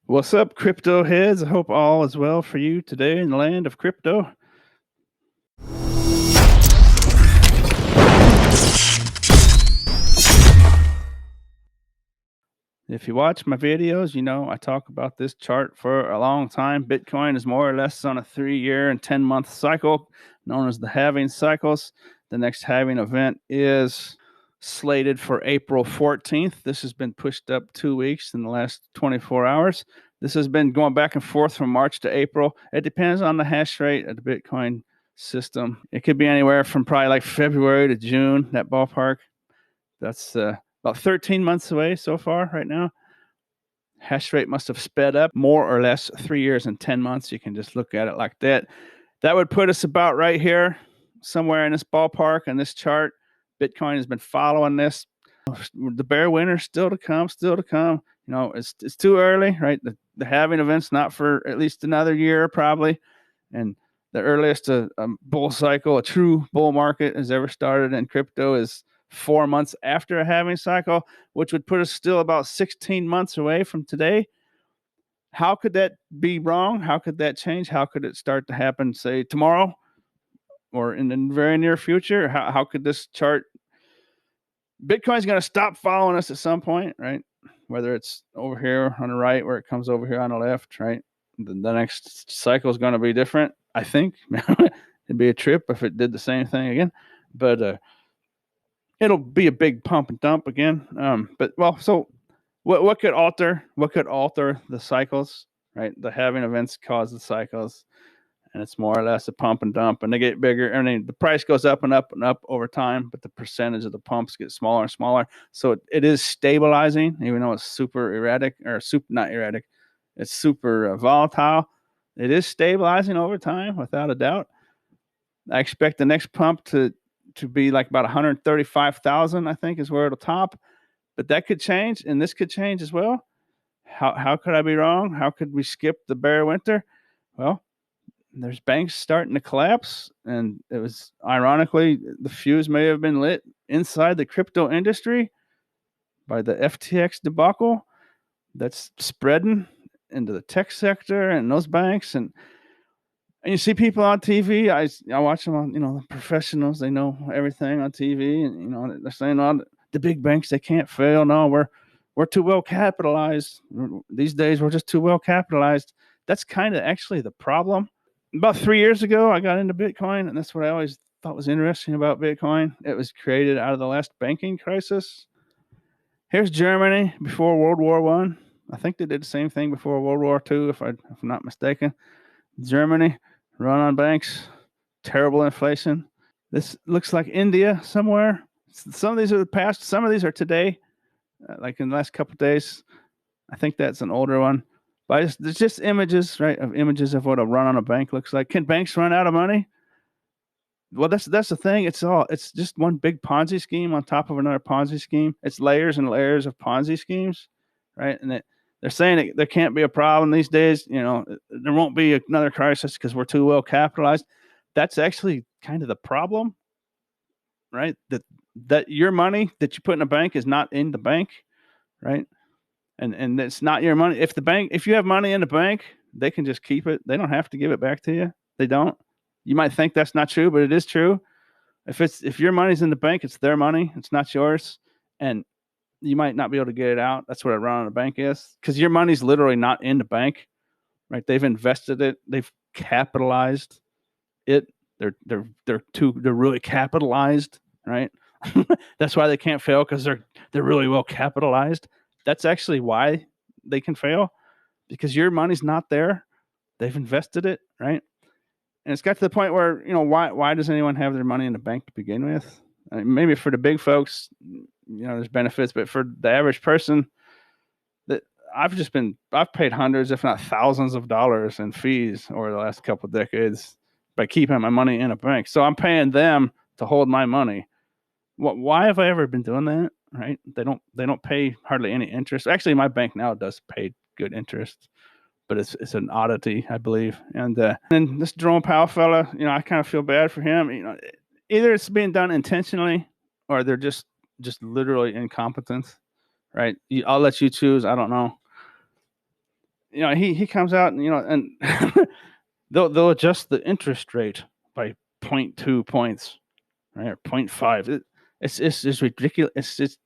What's up, crypto heads? I hope all is well for you today in the land of crypto. If you watch my videos, you know I talk about this chart for a long time. Bitcoin is more or less on a 3-year and 10-month cycle known as the halving cycles. The next halving event is slated for April 14th. This has been pushed up 2 weeks in the last 24 hours. This has been going back and forth from March to April. It depends on the hash rate of the Bitcoin system. It could be anywhere from probably like February to June, that ballpark. That's about 13 months away so far right now. Hash rate must have sped up more or less 3 years and 10 months. You can just look at it like that. That would put us about right here, somewhere in this ballpark on this chart. Bitcoin has been following this. The bear winter still to come, still to come. You know, it's too early, right? The halving event's not for at least another year, probably. And the earliest a bull cycle, a true bull market, has ever started in crypto is 4 months after a halving cycle, which would put us still about 16 months away from today. How could that be wrong? How could that change? How could it start to happen, say, tomorrow or in the very near future? How could this chart? Bitcoin's going to stop following us at some point, right? Whether it's over here on the right, where it comes over here on the left, right? The next cycle is going to be different, I think. It'd be a trip if it did the same thing again, but it'll be a big pump and dump again. So what could alter the cycles, right? The halving events cause the cycles, and it's more or less a pump and dump, and they get bigger. I mean, the price goes up and up and up over time, but the percentage of the pumps get smaller and smaller. So it is stabilizing, even though it's super erratic, or super not erratic. It's super volatile. It is stabilizing over time, without a doubt. I expect the next pump to be like about 135,000. I think is where it'll top, but that could change, and this could change as well. How could I be wrong? How could we skip the bear winter? Well, there's banks starting to collapse, and it was ironically the fuse may have been lit inside the crypto industry by the FTX debacle that's spreading into the tech sector and those banks. And you see people on TV. I watch them on, the professionals. They know everything on TV, and they're saying, "Oh, the big banks, they can't fail. No, we're too well capitalized these days. We're just too well capitalized." That's kind of actually the problem. About 3 years ago, I got into Bitcoin, and that's what I always thought was interesting about Bitcoin. It was created out of the last banking crisis. Here's Germany before World War One. I think they did the same thing before World War II, if I'm not mistaken. Germany, run on banks, terrible inflation. This looks like India somewhere. Some of these are the past. Some of these are today, like in the last couple of days. I think that's an older one. But there's just images, right, of images of what a run on a bank looks like. Can banks run out of money? Well, that's the thing. It's just one big Ponzi scheme on top of another Ponzi scheme. It's layers and layers of Ponzi schemes, right? And they're saying there can't be a problem these days. There won't be another crisis because we're too well capitalized. That's actually kind of the problem, right? That your money that you put in a bank is not in the bank, right? And it's not your money. If you have money in the bank, they can just keep it. They don't have to give it back to you. They don't. You might think that's not true, but it is true. If your money's in the bank, it's their money. It's not yours, and you might not be able to get it out. That's what a run on a bank is, because your money's literally not in the bank, right? They've invested it. They've capitalized it. They're really capitalized, right? That's why they can't fail, because they're really well capitalized. That's actually why they can fail, because your money's not there. They've invested it, right? And it's got to the point where, why does anyone have their money in the bank to begin with? I mean, maybe for the big folks, there's benefits, but for the average person, that I've paid hundreds, if not thousands of dollars in fees over the last couple of decades by keeping my money in a bank. So I'm paying them to hold my money. Why have I ever been doing that? Right? They don't pay hardly any interest. Actually, my bank now does pay good interest, but it's an oddity, I believe. And then this Jerome Powell fella, I kind of feel bad for him. Either it's being done intentionally, or they're just literally incompetent, right? I'll let you choose. I don't know. he comes out and and they'll adjust the interest rate by zero point 0.2 points, right, or 0.5. It's ridiculous. It's just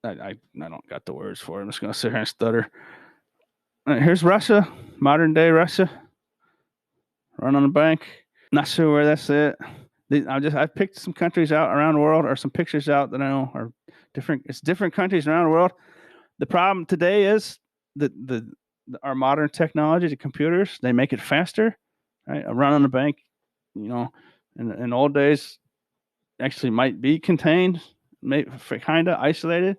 I don't got the words for it. I'm just gonna sit here and stutter. Here's Russia, modern day Russia, run on a bank. Not sure where that's at. I picked some countries out around the world, or some pictures out that I know are different. It's different countries around the world. The problem today is that our modern technology, the computers, they make it faster, right? A run on the bank, in old days, actually might be contained, kind of isolated.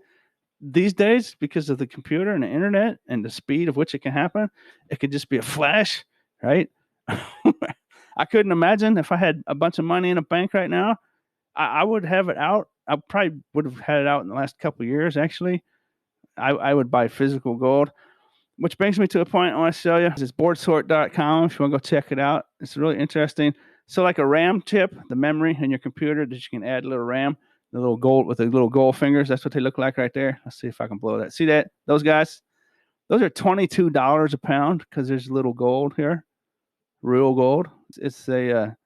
These days, because of the computer and the internet and the speed of which it can happen, it could just be a flash, right? I couldn't imagine if I had a bunch of money in a bank right now. I would have it out. I probably would have had it out in the last couple of years. Actually, I would buy physical gold, which brings me to a point I want to show you. It's boardsort.com if you want to go check it out. It's really interesting. So like a RAM chip, the memory in your computer that you can add a little RAM, the little gold with the little gold fingers. That's what they look like right there. Let's see if I can blow that. See that? Those guys, those are $22 a pound because there's little gold here, real gold. It's a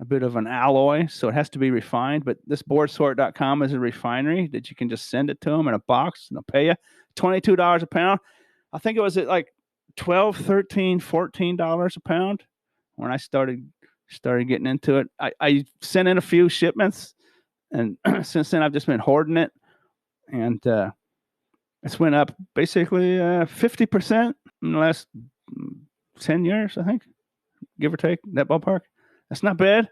bit of an alloy, so it has to be refined. But this boardsort.com is a refinery that you can just send it to them in a box and they'll pay you $22 a pound. I think it was at like $12, $13, $14 a pound when I started getting into it. I sent in a few shipments, and since then I've just been hoarding it, and it's went up basically 50% in the last 10 years, I think, give or take, that ballpark. That's not bad.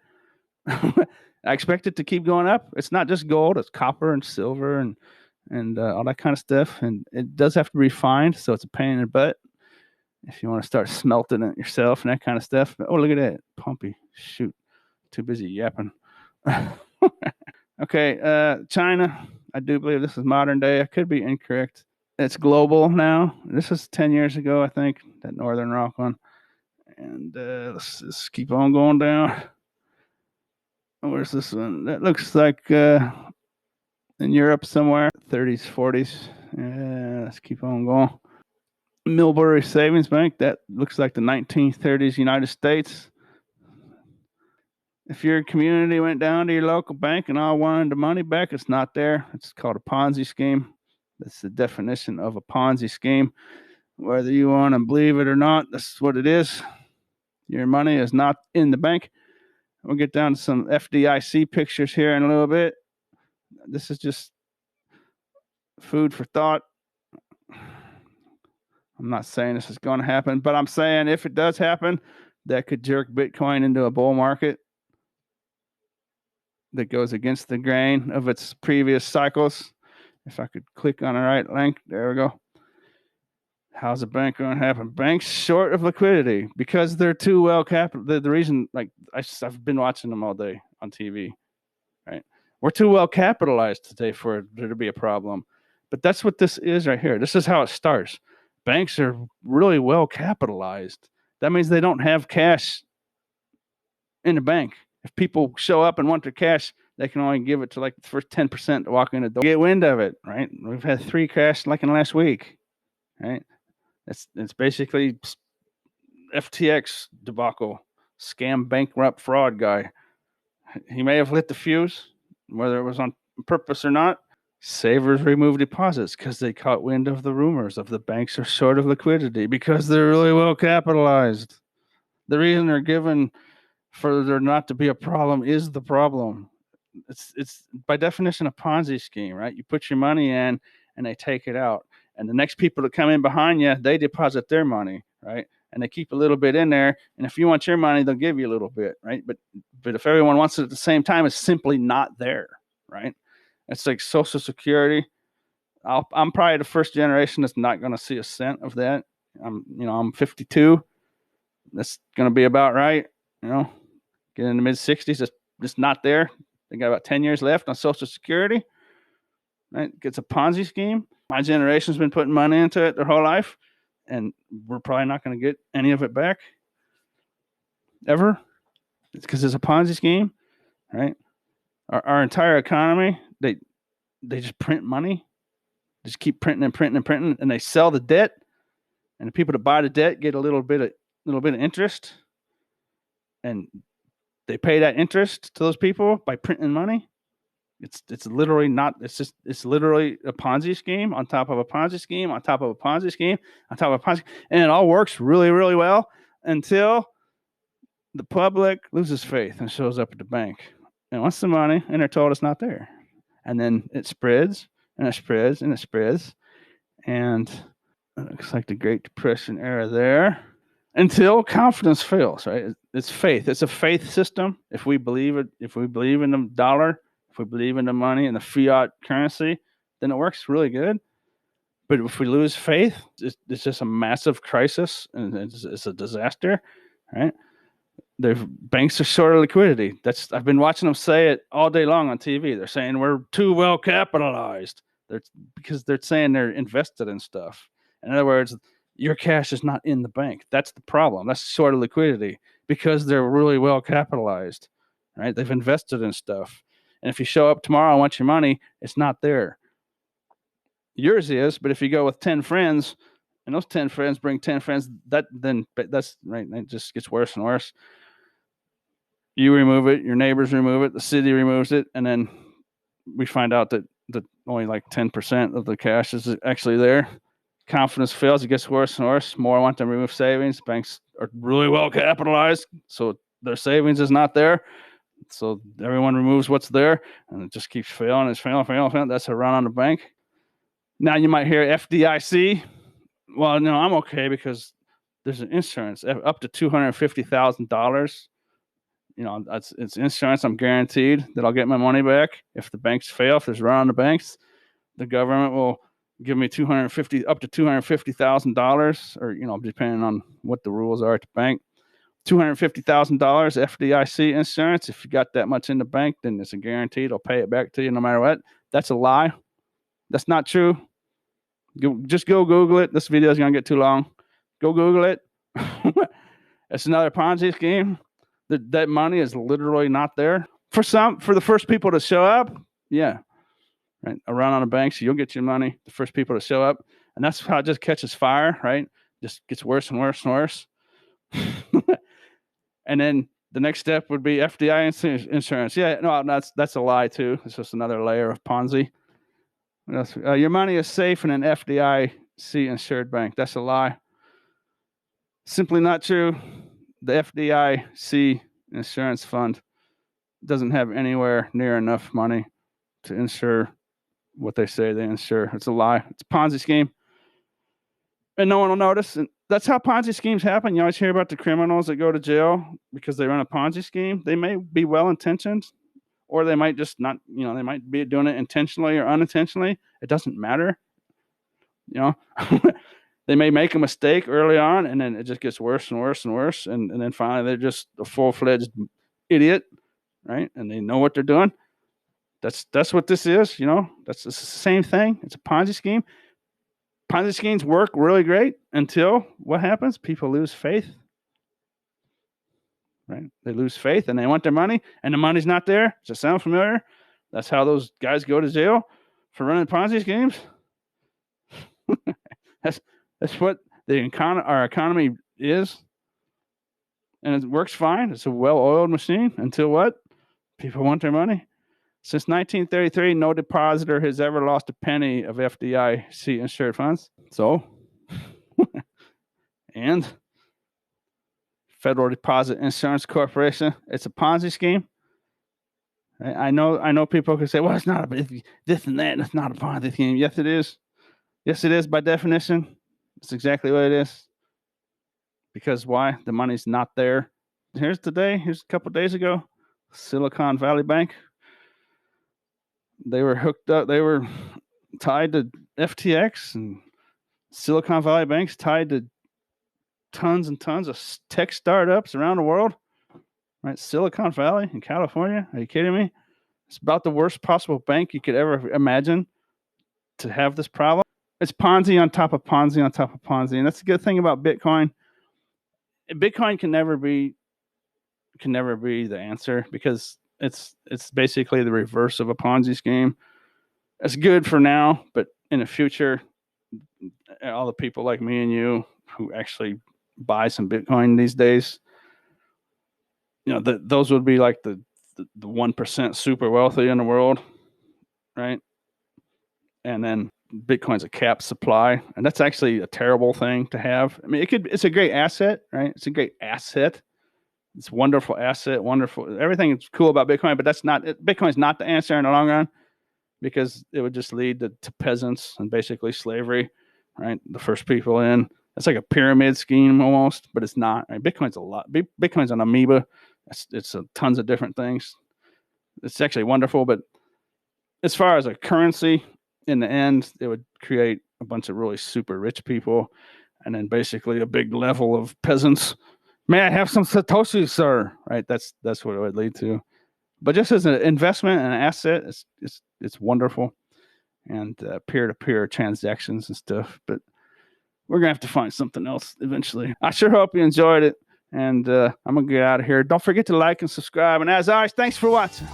I expect it to keep going up. It's not just gold; it's copper and silver and all that kind of stuff. And it does have to be refined, so it's a pain in the butt if you want to start smelting it yourself and that kind of stuff. But, oh, look at that, Pumpy! Shoot, too busy yapping. Okay, China. I do believe this is modern day. I could be incorrect. It's global now. This is 10 years ago, I think, that Northern Rock one. And let's just keep on going down. Where's this one? That looks like in Europe somewhere, 30s, 40s. Yeah, let's keep on going. Millbury Savings Bank. That looks like the 1930s United States. If your community went down to your local bank and all wanted the money back, it's not there. It's called a Ponzi scheme. That's the definition of a Ponzi scheme. Whether you want to believe it or not, that's what it is. Your money is not in the bank. We'll get down to some FDIC pictures here in a little bit. This is just food for thought. I'm not saying this is going to happen, but I'm saying if it does happen, that could jerk Bitcoin into a bull market that goes against the grain of its previous cycles. If I could click on the right link, there we go. How's a bank going to happen? Banks short of liquidity because they're too well capitalized. The reason, like, I've been watching them all day on TV, right? We're too well capitalized today for there to be a problem. But that's what this is right here. This is how it starts. Banks are really well capitalized. That means they don't have cash in the bank. If people show up and want their cash, they can only give it to like the first 10% to walk in the door. Get wind of it, right? We've had 3 crashes like in the last week, right? It's basically FTX debacle, scam, bankrupt, fraud guy. He may have lit the fuse, whether it was on purpose or not. Savers remove deposits because they caught wind of the rumors of the banks are short of liquidity because they're really well capitalized. The reason they're given for there not to be a problem is the problem. It's by definition a Ponzi scheme, right? You put your money in and they take it out. And the next people that come in behind you, they deposit their money, right? And they keep a little bit in there. And if you want your money, they'll give you a little bit, right? But if everyone wants it at the same time, it's simply not there, right? It's like Social Security. I'm probably the first generation that's not going to see a cent of that. I'm 52. That's going to be about right. Get in the mid 60s. It's just not there. They got about 10 years left on Social Security. Right? It's a Ponzi scheme. My generation's been putting money into it their whole life, and we're probably not going to get any of it back ever. It's because it's a Ponzi scheme, right? Our entire economy, they just print money, just keep printing and printing and printing, and they sell the debt. and the people that buy the debt get a little bit of interest, and they pay that interest to those people by printing money. It's literally not. It's literally a Ponzi scheme on top of a Ponzi scheme on top of a Ponzi scheme on top of a Ponzi, and it all works really, really well until the public loses faith and shows up at the bank and wants the money, and they're told it's not there, and then it spreads and it spreads and it spreads, and it looks like the Great Depression era there until confidence fails. Right? It's faith. It's a faith system. If we believe it, if we believe in the dollar, if we believe in the money and the fiat currency, then it works really good. But if we lose faith, it's just a massive crisis and it's a disaster, right? The banks are short of liquidity. I've been watching them say it all day long on TV. They're saying we're too well capitalized. Because they're saying they're invested in stuff. In other words, your cash is not in the bank. That's the problem. That's short of liquidity because they're really well capitalized, right? They've invested in stuff. And if you show up tomorrow and want your money, it's not there. Yours is, but if you go with 10 friends and those 10 friends bring 10 friends, that's right. It just gets worse and worse. You remove it, your neighbors remove it, the city removes it, and then we find out that only like 10% of the cash is actually there. Confidence fails. It gets worse and worse. More want to remove savings. Banks are really well capitalized, so their savings is not there. So everyone removes what's there, and it just keeps failing. It's failing. That's a run on the bank. Now you might hear FDIC. Well, no, I'm okay because there's an insurance up to $250,000. It's insurance. I'm guaranteed that I'll get my money back if the banks fail. If there's a run on the banks, the government will give me up to $250,000, or depending on what the rules are at the bank. $250,000 FDIC insurance. If you got that much in the bank, then it's a guarantee. They'll pay it back to you no matter what. That's a lie. That's not true. Just go Google it. This video is going to get too long. Go Google it. It's another Ponzi scheme. That money is literally not there. For the first people to show up, yeah. Right? Around on the bank, so you'll get your money. The first people to show up. And that's how it just catches fire, right? Just gets worse and worse and worse. And then the next step would be FDIC insurance. Yeah, no, that's a lie too. It's just another layer of Ponzi. Your money is safe in an FDIC insured bank. That's a lie. Simply not true. The FDIC insurance fund doesn't have anywhere near enough money to insure what they say they insure. It's a lie. It's a Ponzi scheme. And no one will notice. And that's how Ponzi schemes happen. You always hear about the criminals that go to jail because they run a Ponzi scheme. They may be well-intentioned, or they might just not, they might be doing it intentionally or unintentionally. It doesn't matter. They may make a mistake early on, and then it just gets worse and worse and worse. And then finally, they're just a full-fledged idiot, right? And they know what they're doing. That's what this is, That's the same thing. It's a Ponzi scheme. Ponzi schemes work really great until what happens? People lose faith, right? They lose faith and they want their money, and the money's not there. Does it sound familiar? That's how those guys go to jail for running Ponzi schemes. That's what our economy is, and it works fine. It's a well-oiled machine until what? People want their money. Since 1933, no depositor has ever lost a penny of FDIC insured funds. So, and Federal Deposit Insurance Corporation, it's a Ponzi scheme. I know people can say, well, it's not this and that. It's not a Ponzi scheme. Yes, it is. Yes, it is by definition. It's exactly what it is. Because why? The money's not there. Here's a couple of days ago, Silicon Valley Bank. They were hooked up. They were tied to FTX, and Silicon Valley Bank's tied to tons and tons of tech startups around the world. Right? Silicon Valley in California. Are you kidding me? It's about the worst possible bank you could ever imagine to have this problem. It's Ponzi on top of Ponzi on top of Ponzi. And that's the good thing about Bitcoin. Bitcoin can never be the answer because it's basically the reverse of a Ponzi scheme. It's good for now, but in the future, all the people like me and you who actually buy some Bitcoin these days, those would be like the 1% super wealthy in the world, right? And then Bitcoin's a capped supply, and that's actually a terrible thing to have. I mean, it's a great asset, right? It's a great asset. It's a wonderful asset, wonderful. Everything is cool about Bitcoin, but Bitcoin's not the answer in the long run, because it would just lead to peasants and basically slavery, right? The first people in. It's like a pyramid scheme almost, but it's not. Right? Bitcoin's a lot. Bitcoin's an amoeba. It's tons of different things. It's actually wonderful, but as far as a currency, in the end, it would create a bunch of really super rich people, and then basically a big level of peasants. May I have some satoshis, sir? Right? That's what it would lead to. But just as an investment and an asset, it's wonderful, and peer-to-peer transactions and stuff. But we're gonna have to find something else eventually. I sure hope you enjoyed it, and I'm gonna get out of here. Don't forget to like and subscribe. And as always, thanks for watching.